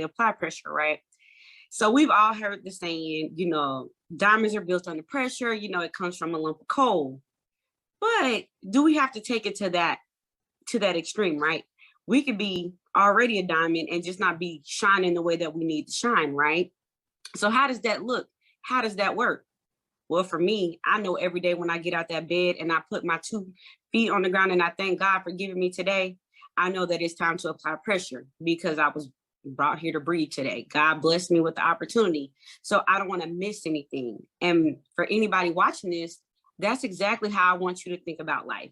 apply pressure, right? So we've all heard the saying, diamonds are built under pressure, it comes from a lump of coal. But do we have to take it to that extreme, right? We could be already a diamond and just not be shining the way that we need to shine, right? So how does that look? How does that work? Well, for me, I know every day when I get out that bed and I put my 2 feet on the ground and I thank God for giving me today, I know that it's time to apply pressure because I was brought here to breathe today. God blessed me with the opportunity. So I don't want to miss anything. And for anybody watching this, that's exactly how I want you to think about life.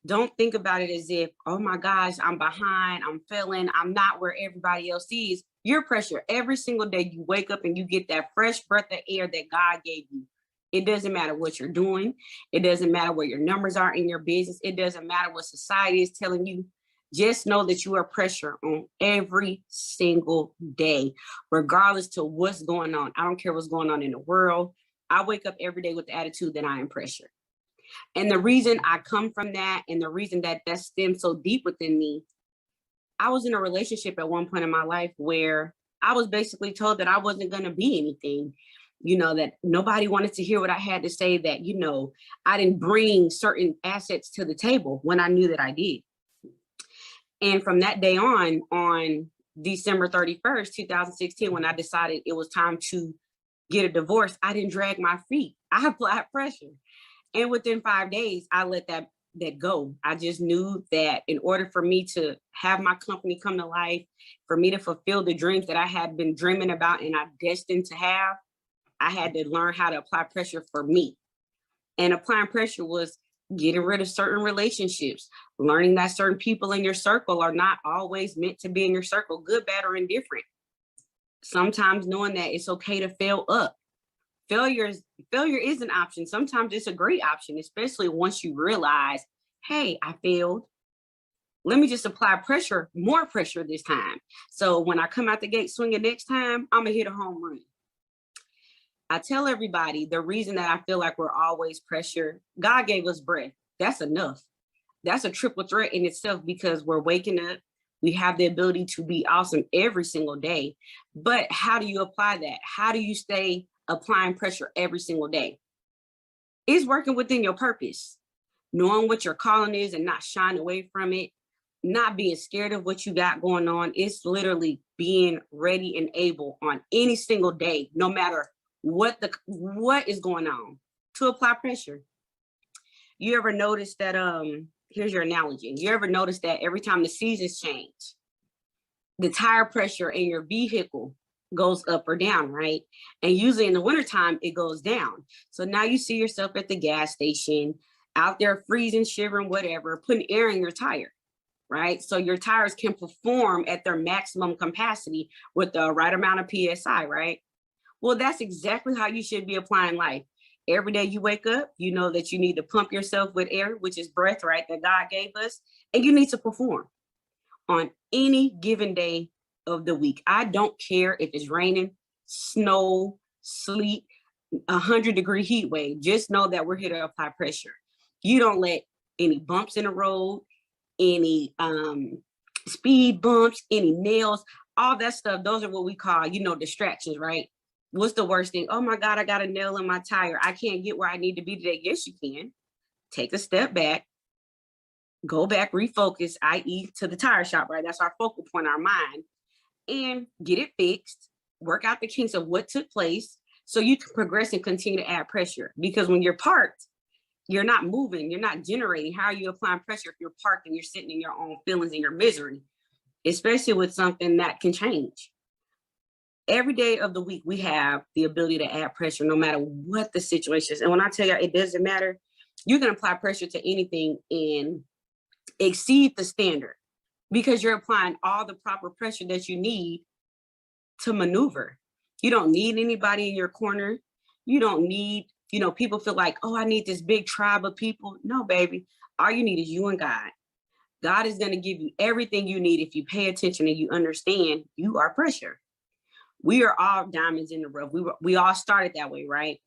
Don't think about it as if, oh my gosh, I'm behind, I'm failing, I'm not where everybody else is. Your pressure every single day you wake up and you get that fresh breath of air that God gave you. It doesn't matter what you're doing. It doesn't matter what your numbers are in your business. It doesn't matter what society is telling you. Just know that you are pressure on every single day, regardless to what's going on. I don't care what's going on in the world. I wake up every day with the attitude that I am pressure. And the reason I come from that and the reason that stems so deep within me, I was in a relationship at one point in my life where I was basically told that I wasn't going to be anything, that nobody wanted to hear what I had to say, that, I didn't bring certain assets to the table when I knew that I did. And from that day on December 31st, 2016, when I decided it was time to get a divorce, I didn't drag my feet. I applied pressure. And within 5 days, I let that go. I just knew that in order for me to have my company come to life, for me to fulfill the dreams that I had been dreaming about and I'm destined to have, I had to learn how to apply pressure for me. And applying pressure was getting rid of certain relationships, learning that certain people in your circle are not always meant to be in your circle, good, bad, or indifferent. Sometimes knowing that it's okay to fail up. Failure is an option. Sometimes it's a great option, especially once you realize, hey, I failed. Let me just apply pressure, more pressure this time. So when I come out the gate swinging next time, I'm gonna hit a home run. I tell everybody the reason that I feel like we're always pressure, God gave us breath. That's enough. That's a triple threat in itself because we're waking up. We have the ability to be awesome every single day. But how do you apply that? How do you stay applying pressure every single day? It's working within your purpose, knowing what your calling is and not shying away from it, not being scared of what you got going on. It's literally being ready and able on any single day, no matter what is going on, to apply pressure. You ever notice that, here's your analogy. You ever notice that every time the seasons change, the tire pressure in your vehicle goes up or down, right? And usually in the wintertime, it goes down. So now you see yourself at the gas station, out there freezing, shivering, whatever, putting air in your tire, right? So your tires can perform at their maximum capacity with the right amount of PSI, right? Well, that's exactly how you should be applying life. Every day you wake up, you know that you need to pump yourself with air, which is breath, right, that God gave us, and you need to perform on any given day of the week. I don't care if it's raining, snow, sleet, 100-degree heat wave. Just know that we're here to apply pressure. You don't let any bumps in the road, any speed bumps, any nails, all that stuff. Those are what we call, distractions, right? What's the worst thing? Oh my God, I got a nail in my tire. I can't get where I need to be today. Yes, you can. Take a step back, go back, refocus, i.e. to the tire shop, right? That's our focal point, our mind, and get it fixed, work out the kinks of what took place so you can progress and continue to add pressure. Because when you're parked, you're not moving, you're not generating. How are you applying pressure if you're parked and you're sitting in your own feelings and your misery, especially with something that can change? Every day of the week, we have the ability to add pressure no matter what the situation is. And when I tell you it doesn't matter, you can apply pressure to anything and exceed the standard because you're applying all the proper pressure that you need to maneuver. You don't need anybody in your corner. You don't need, people feel like, oh, I need this big tribe of people. No, baby. All you need is you and God. God is going to give you everything you need if you pay attention and you understand you are pressure. We are all diamonds in the rough. We all started that way, right?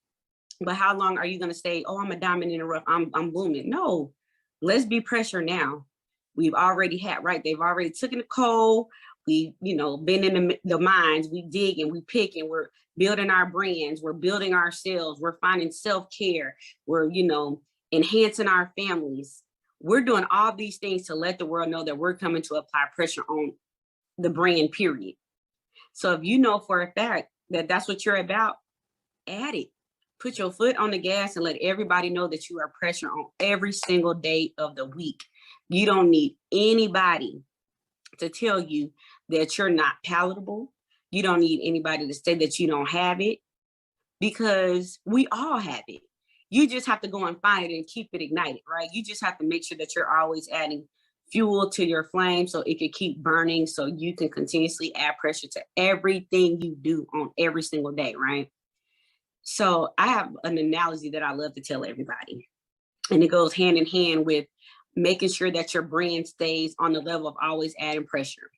But how long are you going to say, oh, I'm a diamond in the rough, I'm blooming? No, let's be pressure now. We've already had, right? They've already taken the coal. We, been in the mines, we dig and we pick and we're building our brands, we're building ourselves, we're finding self-care, we're, enhancing our families. We're doing all these things to let the world know that we're coming to apply pressure on the brand, period. So if you know for a fact that that's what you're about, add it. Put your foot on the gas and let everybody know that you are pressure on every single day of the week. You don't need anybody to tell you that you're not palatable. You don't need anybody to say that you don't have it, because we all have it. You just have to go and find it and keep it ignited, right? You just have to make sure that you're always adding fuel to your flame so it can keep burning, so you can continuously add pressure to everything you do on every single day, right? So I have an analogy that I love to tell everybody, and it goes hand in hand with making sure that your brand stays on the level of always adding pressure.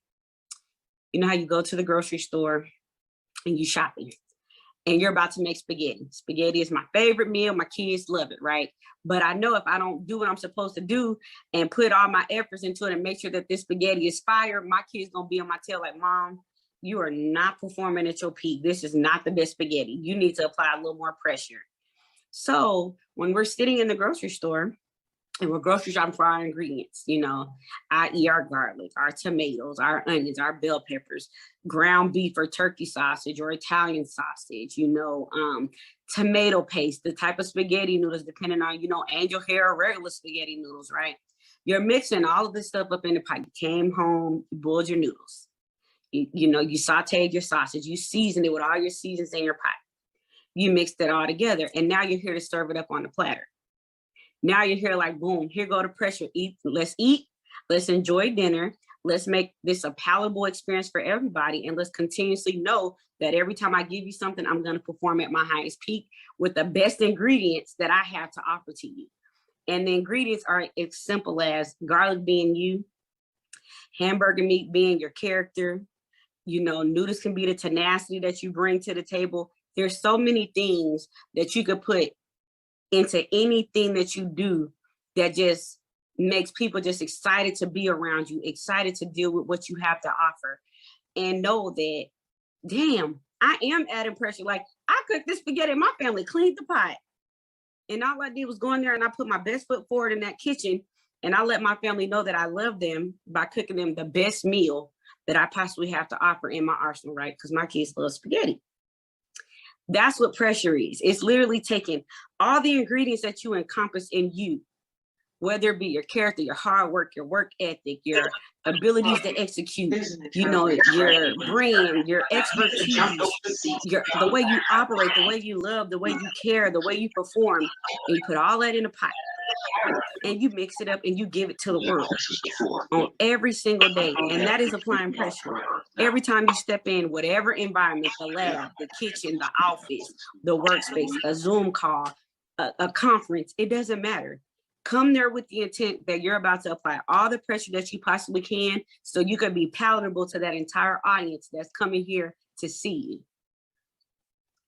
You know how you go to the grocery store and you shopping and you're about to make spaghetti. Spaghetti is my favorite meal. My kids love it, right? But I know if I don't do what I'm supposed to do and put all my efforts into it and make sure that this spaghetti is fire, my kids gonna be on my tail like, Mom, you are not performing at your peak. This is not the best spaghetti. You need to apply a little more pressure. So when we're sitting in the grocery store and we're grocery shopping for our ingredients, i.e. our garlic, our tomatoes, our onions, our bell peppers, ground beef or turkey sausage or Italian sausage, tomato paste, the type of spaghetti noodles, depending on, angel hair or regular spaghetti noodles, right? You're mixing all of this stuff up in the pot. You came home, you boiled your noodles. You sauteed your sausage, you seasoned it with all your seasons in your pot. You mixed it all together, and now you're here to serve it up on the platter. Now you're here like, boom, here go the pressure. Let's eat, let's enjoy dinner, let's make this a palatable experience for everybody, and let's continuously know that every time I give you something, I'm gonna perform at my highest peak with the best ingredients that I have to offer to you. And the ingredients are as simple as garlic being you, hamburger meat being your character, noodles can be the tenacity that you bring to the table. There's so many things that you could put into anything that you do that just makes people just excited to be around you, excited to deal with what you have to offer, and know that, damn, I am adding pressure. Like, I cooked this spaghetti, my family cleaned the pot. And all I did was go in there and I put my best foot forward in that kitchen, and I let my family know that I love them by cooking them the best meal that I possibly have to offer in my arsenal, right? Because my kids love spaghetti. That's what pressure is. It's literally taking all the ingredients that you encompass in you, whether it be your character, your hard work, your work ethic, your abilities to execute, your brand, your expertise, the way you operate, the way you love, the way you care, the way you perform, and you put all that in a pot and you mix it up and you give it to the world on every single day. And that is applying pressure. Every time you step in, whatever environment, the lab, the kitchen, the office, the workspace, a Zoom call, a conference, it doesn't matter. Come there with the intent that you're about to apply all the pressure that you possibly can so you can be palatable to that entire audience that's coming here to see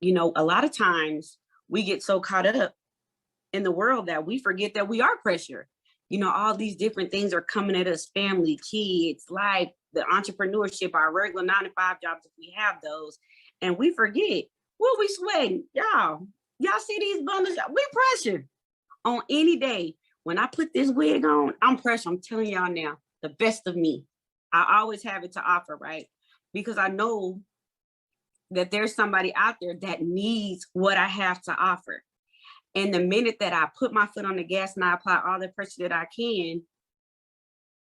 you. A lot of times we get so caught up in the world that we forget that we are pressure. All these different things are coming at us: family, kids, life, the entrepreneurship, our regular 9-to-5 jobs, if we have those. And we forget, what we sweating? Y'all see these bundles? We pressure on any day. When I put this wig on, I'm pressure. I'm telling y'all now, the best of me. I always have it to offer, right? Because I know that there's somebody out there that needs what I have to offer. And the minute that I put my foot on the gas and I apply all the pressure that I can,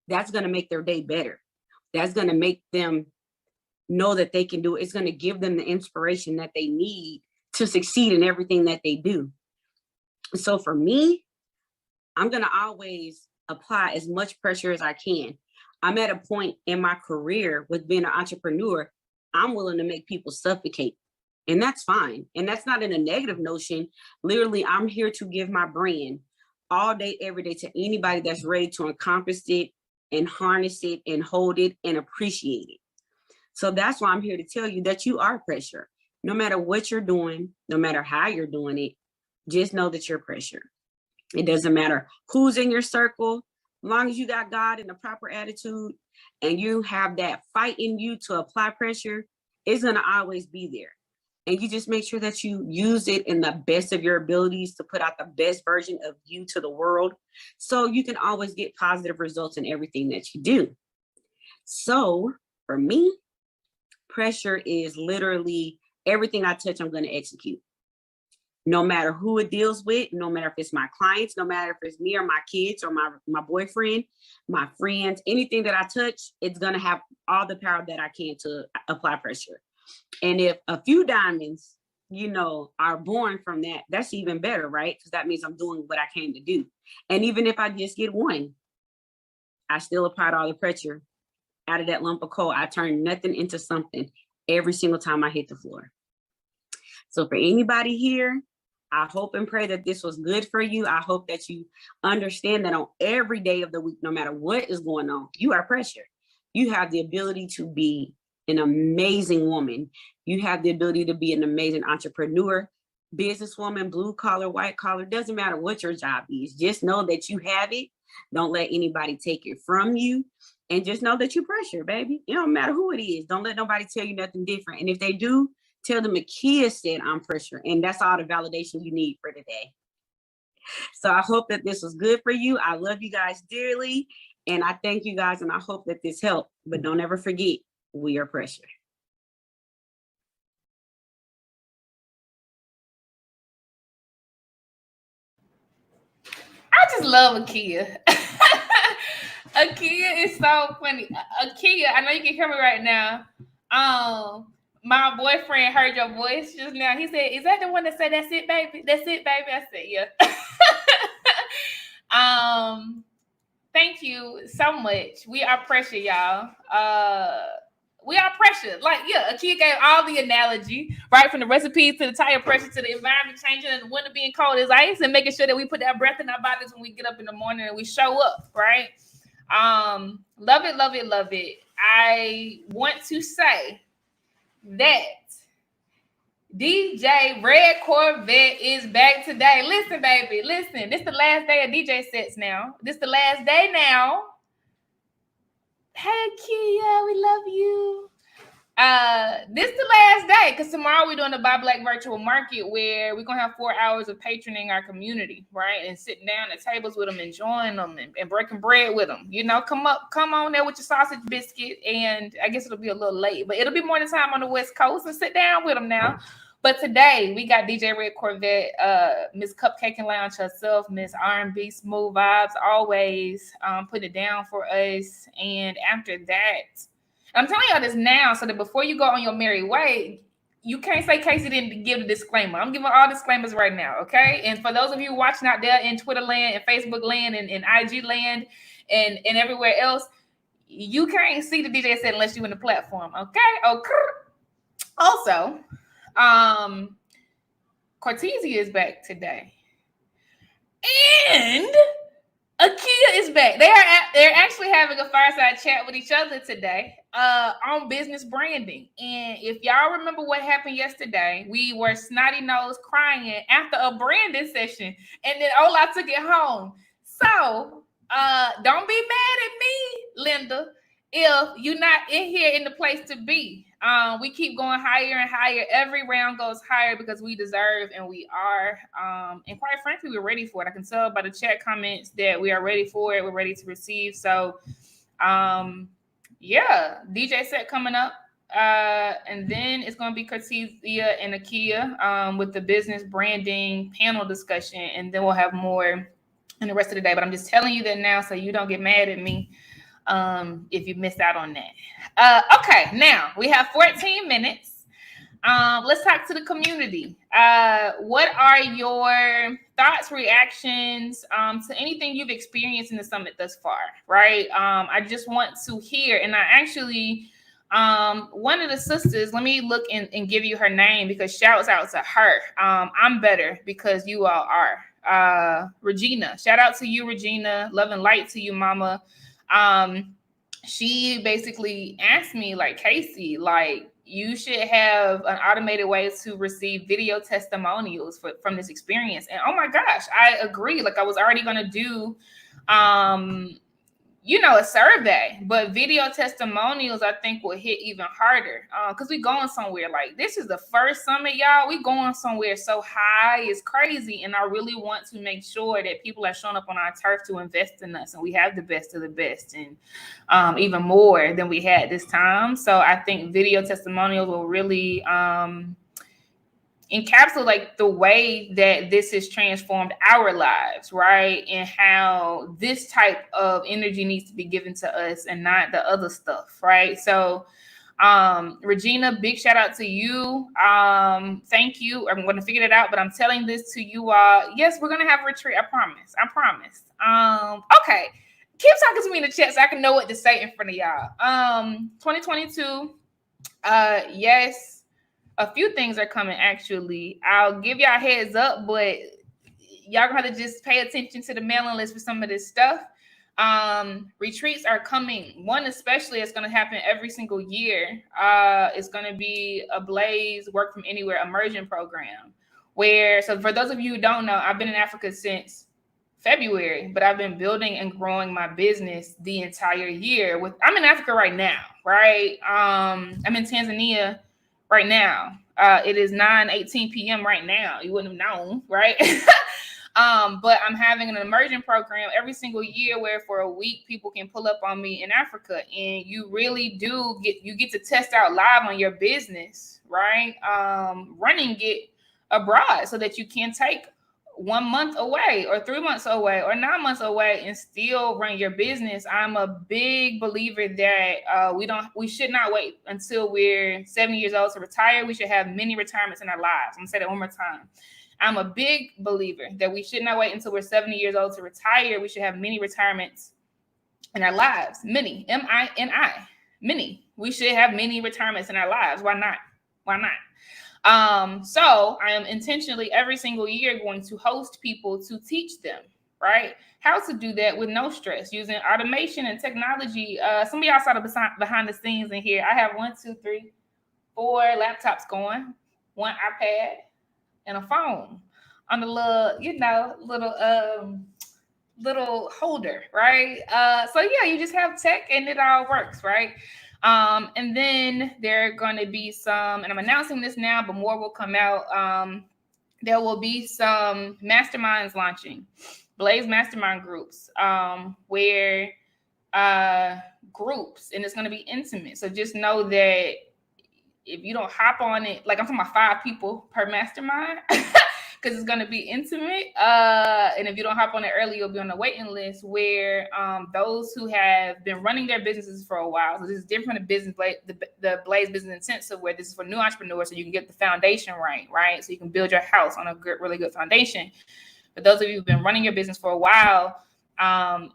that's going to make their day better. That's going to make them know that they can do it. It's going to give them the inspiration that they need to succeed in everything that they do. So for me, I'm going to always apply as much pressure as I can. I'm at a point in my career with being an entrepreneur, I'm willing to make people suffocate. And that's fine. And that's not in a negative notion. Literally, I'm here to give my brand all day, every day to anybody that's ready to encompass it and harness it and hold it and appreciate it. So that's why I'm here to tell you that you are pressure. No matter what you're doing, no matter how you're doing it, just know that you're pressure. It doesn't matter who's in your circle. long as you got God and the proper attitude and you have that fight in you to apply pressure, it's going to always be there. And you just make sure that you use it in the best of your abilities to put out the best version of you to the world. So you can always get positive results in everything that you do. So for me, pressure is literally everything I touch, I'm going to execute. No matter who it deals with, no matter if it's my clients, no matter if it's me or my kids or my boyfriend, my friends, anything that I touch, it's going to have all the power that I can to apply pressure. And if a few diamonds, are born from that, that's even better, right? Because that means I'm doing what I came to do. And even if I just get one, I still applied all the pressure out of that lump of coal. I turned nothing into something every single time I hit the floor. So for anybody here, I hope and pray that this was good for you. I hope that you understand that on every day of the week, no matter what is going on, you are pressure. You have the ability to be an amazing woman. You have the ability to be an amazing entrepreneur, businesswoman, blue collar, white collar, doesn't matter what your job is. Just know that you have it. Don't let anybody take it from you. And just know that you pressure, baby. It don't matter who it is. Don't let nobody tell you nothing different. And if they do, tell them Akia said I'm pressure. And that's all the validation you need for today. So I hope that this was good for you. I love you guys dearly. And I thank you guys. And I hope that this helped. But don't ever forget, we are pressure. I just love Akia. Akia is so funny. Akia, I know you can hear me right now. My boyfriend heard your voice just now. He said, "Is that the one that said that's it, baby? That's it, baby?" I said, "Yeah." Thank you so much. We are pressure, y'all. We are pressure. Like, yeah, Akia gave all the analogy, right? From the recipes to the tire pressure to the environment changing and the winter being cold as ice and making sure that we put that breath in our bodies when we get up in the morning and we show up, right? Love it, love it, love it. I want to say that DJ Red Corvette is back today. Listen, baby, listen. This is the last day of DJ sets now. This is the last day now. Hey, Kia, we love you. This is the last day because tomorrow we're doing the Buy Black Virtual Market where we're going to have 4 hours of patroning our community, right? And sitting down at tables with them, enjoying them and breaking bread with them. Come on there with your sausage biscuit. And I guess it'll be a little late, but it'll be morning time on the West Coast and sit down with them now. But today we got DJ Red Corvette, Miss Cupcake and Lounge herself, Miss R&B Smooth Vibes, always putting it down for us. And after that, I'm telling y'all this now so that before you go on your merry way, you can't say Casey didn't give the disclaimer. I'm giving all disclaimers right now, okay? And for those of you watching out there in Twitter land and Facebook land and IG land and everywhere else, you can't see the DJ set unless you're in the platform, okay? Also, Cortesia is back today. And Akia is back. They're actually having a fireside chat with each other today on business branding. And if y'all remember what happened yesterday, we were snotty nose crying after a branding session, and then Ola took it home. So don't be mad at me, Linda, if you're not in here in the place to be. We keep going higher and higher. Every round goes higher because we deserve and we are. And quite frankly, we're ready for it. I can tell by the chat comments that we are ready for it. We're ready to receive. So, yeah, DJ set coming up. And then it's going to be Cortesia and Akia with the business branding panel discussion. And then we'll have more in the rest of the day. But I'm just telling you that now so you don't get mad at me if you missed out on that. Okay, now we have 14 minutes. Let's talk to the community. What are your thoughts, reactions to anything you've experienced in the summit thus far, right? I just want to hear, and I actually, one of the sisters, let me look and give you her name because shouts out to her. I'm better because you all are. Regina, shout out to you, Regina. Love and light to you, mama. She basically asked me, like, Casey, like, you should have an automated way to receive video testimonials from this experience. And oh my gosh, I agree. Like, I was already going to do a survey, but video testimonials, I think, will hit even harder because we going somewhere. Like, this is the first summit, y'all. We going somewhere so high, it's crazy. And I really want to make sure that people are showing up on our turf to invest in us, and we have the best of the best, and even more than we had this time. So I think video testimonials will really encapsulate the way that this has transformed our lives, right? And how this type of energy needs to be given to us and not the other stuff, right? So Regina, big shout out to you. Thank you. I'm going to figure it out, but I'm telling this to you all. Yes, we're going to have a retreat. I promise. Okay. Keep talking to me in the chat so I can know what to say in front of y'all. 2022. Yes. A few things are coming, actually. I'll give y'all a heads up, but y'all gonna have to just pay attention to the mailing list for some of this stuff. Retreats are coming. One especially is going to happen every single year. It's going to be a Blaze Work From Anywhere immersion program. So for those of you who don't know, I've been in Africa since February, but I've been building and growing my business the entire year. I'm in Africa right now, right? I'm in Tanzania right now. It is 9:18 p.m. right now. You wouldn't have known, right? But I'm having an immersion program every single year where for a week people can pull up on me in Africa, and you really do get to test out live on your business, right? Running it abroad so that you can take 1 month away or 3 months away or 9 months away and still run your business. I'm a big believer that we should not wait until we're 70 years old to retire. We should have many retirements in our lives. I'm gonna say that one more time. I'm a big believer that we should not wait until we're 70 years old to retire. We should have many retirements in our lives. Many, M-I-N-I, many. We should have many retirements in our lives. Why not? So I am intentionally every single year going to host people to teach them, right? How to do that with no stress using automation and technology. Some of y'all saw the behind the scenes in here. I have 4 laptops going, 1 iPad, and a phone on the little holder, right? So yeah, you just have tech and it all works, right? And then there are going to be some, and I'm announcing this now, but more will come out. There will be some masterminds launching, Blaze mastermind groups, where groups, and it's going to be intimate. So just know that if you don't hop on it, like I'm talking about 5 people per mastermind, because it's going to be intimate. And if you don't hop on it early, you'll be on the waiting list where those who have been running their businesses for a while. So this is different from the Blaze Business Intensive, where this is for new entrepreneurs, so you can get the foundation right? So you can build your house on a really good foundation. But those of you who've been running your business for a while,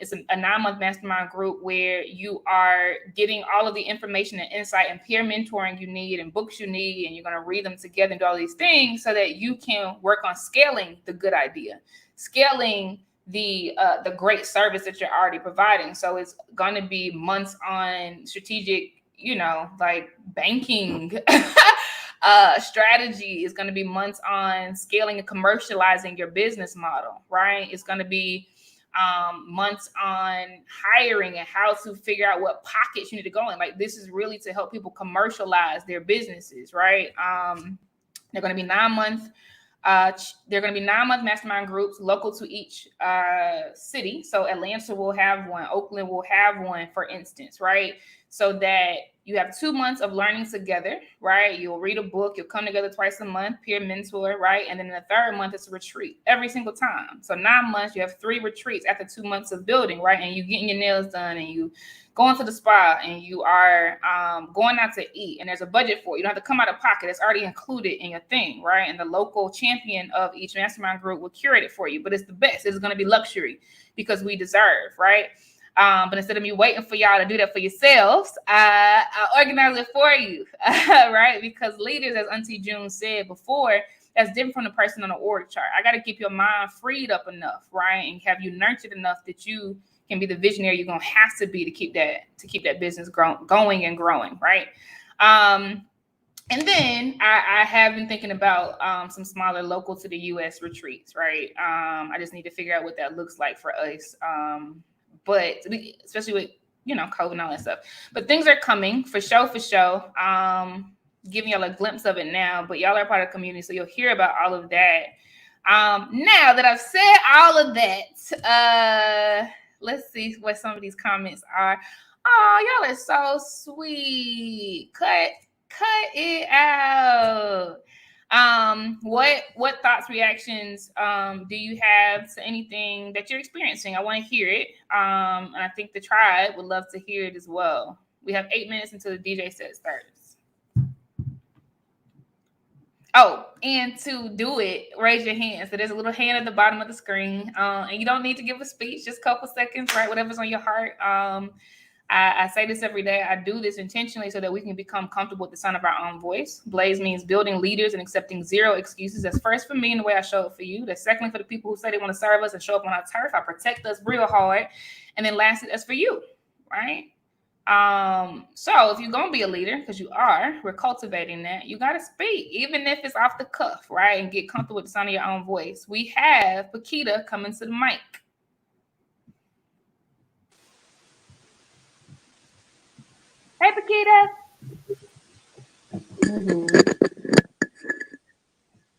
it's a 9-month mastermind group where you are getting all of the information and insight and peer mentoring you need and books you need, and you're going to read them together and do all these things so that you can work on scaling the good idea, scaling the great service that you're already providing. So it's going to be months on strategic, like banking strategy. Is going to be months on scaling and commercializing your business model, right? It's going to be months on hiring and how to figure out what pockets you need to go in. Like, this is really to help people commercialize their businesses, right? They're going to be 9 months. They're going to be 9-month mastermind groups local to each city. So Atlanta will have one, Oakland will have one, for instance, right? So that you have 2 months of learning together, right? You'll read a book, you'll come together twice a month, peer mentor, right? And then in the 3rd month, it's a retreat every single time. So 9 months, you have 3 retreats after 2 months of building, right? And you getting your nails done, and you going to the spa, and you are going out to eat, and there's a budget for it. You don't have to come out of pocket. It's already included in your thing, right? And the local champion of each mastermind group will curate it for you. But it's the best. It's going to be luxury because we deserve, right? But instead of me waiting for y'all to do that for yourselves, I'll organize it for you, right? Because leaders, as Auntie June said before, that's different from the person on the org chart. I got to keep your mind freed up enough, right? And have you nurtured enough that you can be the visionary you're going to have to be to keep that business going and growing, right? And then I have been thinking about some smaller local to the U.S. retreats, right? I just need to figure out what that looks like for us. but especially with, COVID and all that stuff. But things are coming for sure. Giving y'all a glimpse of it now, but y'all are part of the community, so you'll hear about all of that. Now that I've said all of that, let's see what some of these comments are. Oh, y'all are so sweet. Cut it out. What thoughts, reactions do you have to anything that you're experiencing? I want to hear it. And I think the tribe would love to hear it as well. We have 8 minutes until the DJ set starts. Oh, and to do it, raise your hand. So there's a little hand at the bottom of the screen. And you don't need to give a speech, just a couple seconds, right? Whatever's on your heart. I say this every day. I do this intentionally so that we can become comfortable with the sound of our own voice. Blaze means building leaders and accepting zero excuses. That's first for me and the way I show up for you. That's secondly for the people who say they want to serve us and show up on our turf. I protect us real hard. And then lastly, that's for you, right? So if you're going to be a leader, because you are, we're cultivating that, you got to speak, even if it's off the cuff, right? And get comfortable with the sound of your own voice. We have Pakita coming to the mic. Hey, Pakita.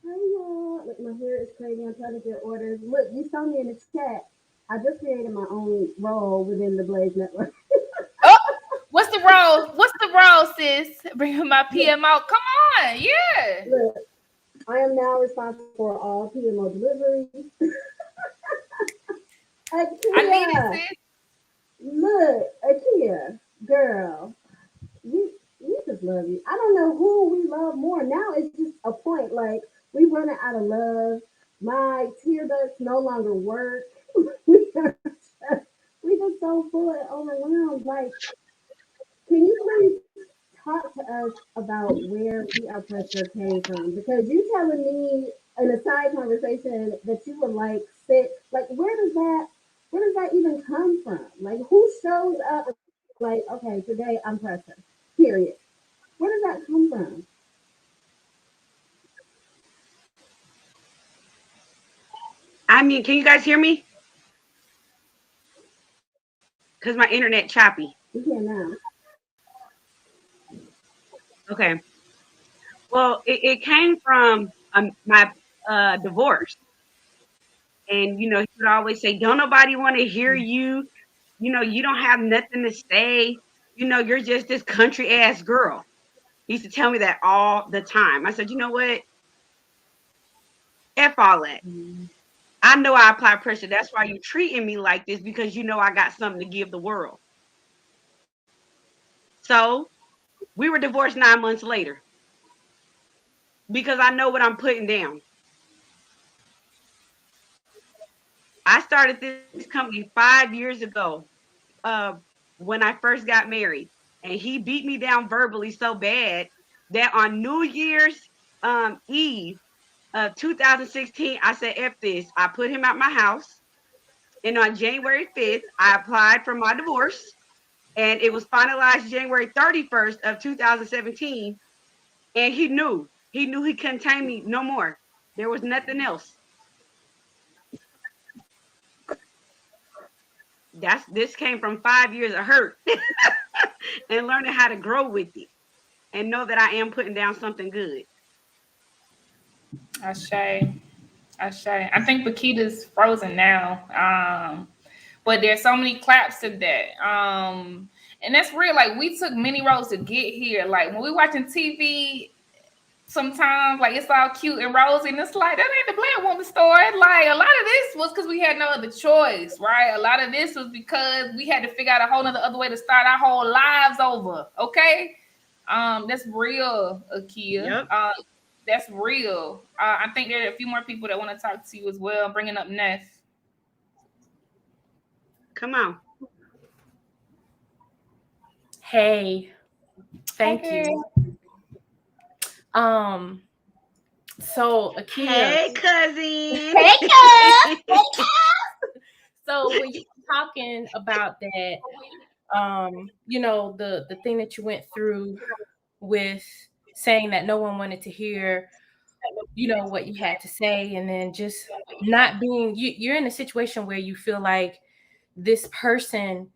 Hi, y'all. Look, my hair is crazy. I'm trying to get orders. Look, you saw me in the chat. I just created my own role within the Blaze Network. What's the role? What's the role, sis? Bringing my PMO. Come on, yeah. Look, I am now responsible for all PMO deliveries. Akia, I need it, sis. Look, Akia, girl, we just love you. I don't know who we love more. Now it's just a point. Like, we running out of love. My tear ducts no longer work. we just so full and overwhelmed. Like, can you please talk to us about where our pressure came from? Because you telling me in a side conversation that you would like sit, like where does that even come from? Like who shows up like, okay, today I'm pressure. Period. Where does that come from? I mean, can you guys hear me? Because my internet choppy. We can now. Okay. Well, it came from my divorce. And, he would always say, don't nobody want to hear you. You don't have nothing to say. You're just this country ass girl. He used to tell me that all the time. I said, you know what? F all that. I know I apply pressure. That's why you're treating me like this, because I got something to give the world. So we were divorced 9 months later because I know what I'm putting down. I started this company 5 years ago when I first got married, and he beat me down verbally so bad that on New Year's Eve of 2016, I said, F this. I put him out my house. And on January 5th, I applied for my divorce. And it was finalized January 31st of 2017. And he knew he couldn't tame me no more. There was nothing else. This came from 5 years of hurt and learning how to grow with it and know that I am putting down something good. Ashe. I think Pakita's frozen now. But there's so many claps to that. And that's real. Like, we took many roads to get here. Like, when we watching TV, sometimes like it's all cute and rosy, and it's like that ain't the Black woman story. Like, a lot of this was because we had no other choice, right? A lot of this was because we had to figure out a whole other way to start our whole lives over. Okay, that's real, Akia. Yep. That's real. I think there are a few more people that want to talk to you as well. I'm bringing up Neff. Come on. Hey, thank you. So Akia. Hey, cousin. Hey, cuz. So when you were talking about that, the thing that you went through with saying that no one wanted to hear, what you had to say, and then just not being, you're in a situation where you feel like this person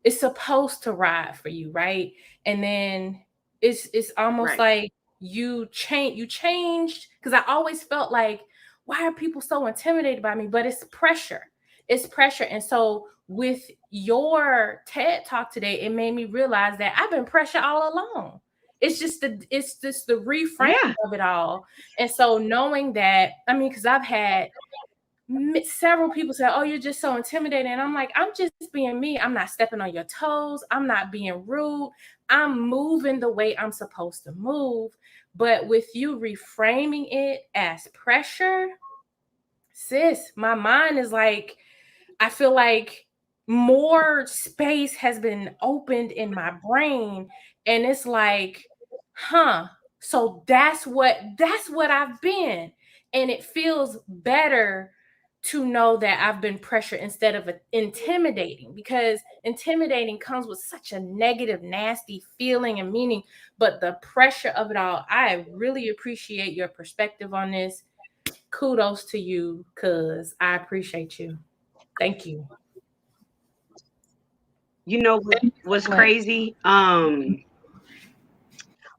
is supposed to ride for you, right? And then it's almost Right. like you changed, because I always felt like, why are people so intimidated by me? But it's pressure. It's pressure. And so with your TED talk today, it made me realize that I've been pressured all along. It's just the reframing Yeah. of it all. And so knowing that, I mean, because I've had several people say, "Oh, you're just so intimidating," and I'm like, I'm just being me. I'm not stepping on your toes. I'm not being rude. I'm moving the way I'm supposed to move. But with you reframing it as pressure, sis, my mind is like, I feel like more space has been opened in my brain, and it's like, so that's what I've been. And it feels better to know that I've been pressured instead of intimidating, because intimidating comes with such a negative, nasty feeling and meaning. But the pressure of it all, I really appreciate your perspective on this. Kudos to you, cuz I appreciate you. Thank you. You know what was crazy?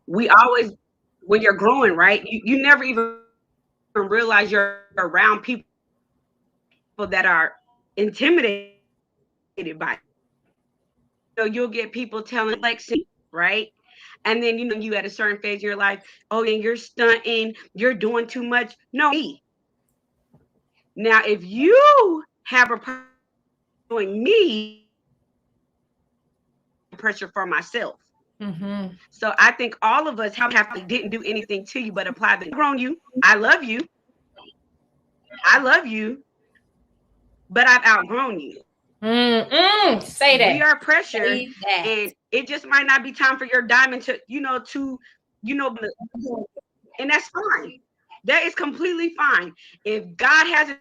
We always, when you're growing, right? You never even realize you're around people that are intimidated by. So you'll get people telling Lexi, right? And then you at a certain phase in your life, oh, and you're stunting, you're doing too much. No, me. Now, if you have a problem doing me, pressure for myself. Mm-hmm. So I think all of us didn't do anything to you, but apply the grown you. I love you. I love you, but I've outgrown you. Say that. We are pressure, Say that. and it just might not be time for your diamond to, and that's fine. That is completely fine. If God hasn't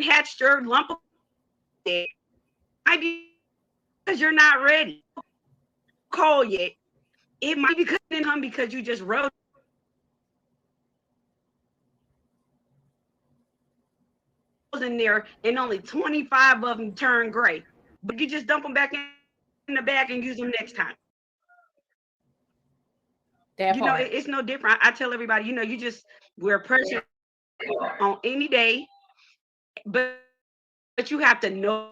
hatched your lump of it, might be because you're not ready. Call yet. It might be because you just wrote in there and only 25 of them turn gray. But you just dump them back in the bag and use them next time. It's no different. I tell everybody, we're pressure on any day, but you have to know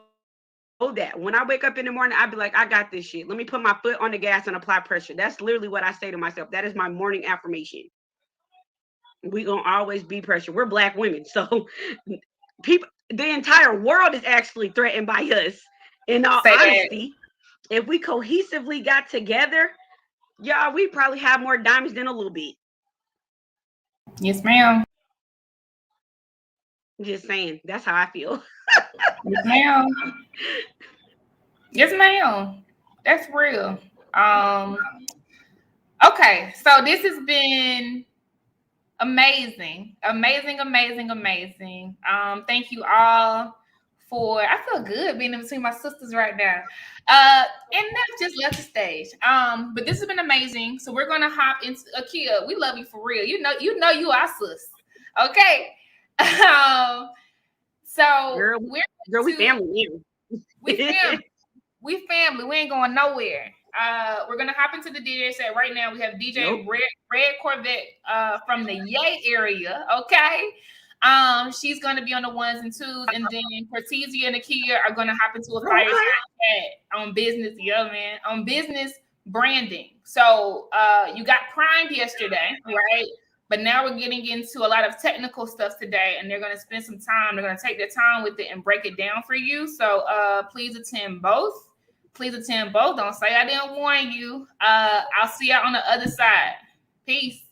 that. When I wake up in the morning, I'd be like, I got this shit. Let me put my foot on the gas and apply pressure. That's literally what I say to myself. That is my morning affirmation. We gonna always be pressure. We're Black women, so people, the entire world is actually threatened by us. In all honesty, if we cohesively got together, y'all, we probably have more diamonds than a little bit. Yes, ma'am. Just saying, that's how I feel. Yes, ma'am. Yes, ma'am. That's real. Okay, so this has been amazing. Thank you all for, I feel good being in between my sisters right now. And that's just left the stage. But this has been amazing. So we're gonna hop into Akia. We love you for real. You know you our sis. Okay. So Girl, we family now. We family. We family. We ain't going nowhere. We're gonna hop into the DJ set right now. We have DJ Red Corvette from the Yay area. Okay. She's gonna be on the ones and twos, and then Cortesia and Akia are gonna hop into a fire chat on business. Yeah, man, on business branding. So you got primed yesterday, right? But now we're getting into a lot of technical stuff today, and they're going to spend some time. They're going to take their time with it and break it down for you. So please attend both. Don't say I didn't warn you. I'll see y'all on the other side. Peace.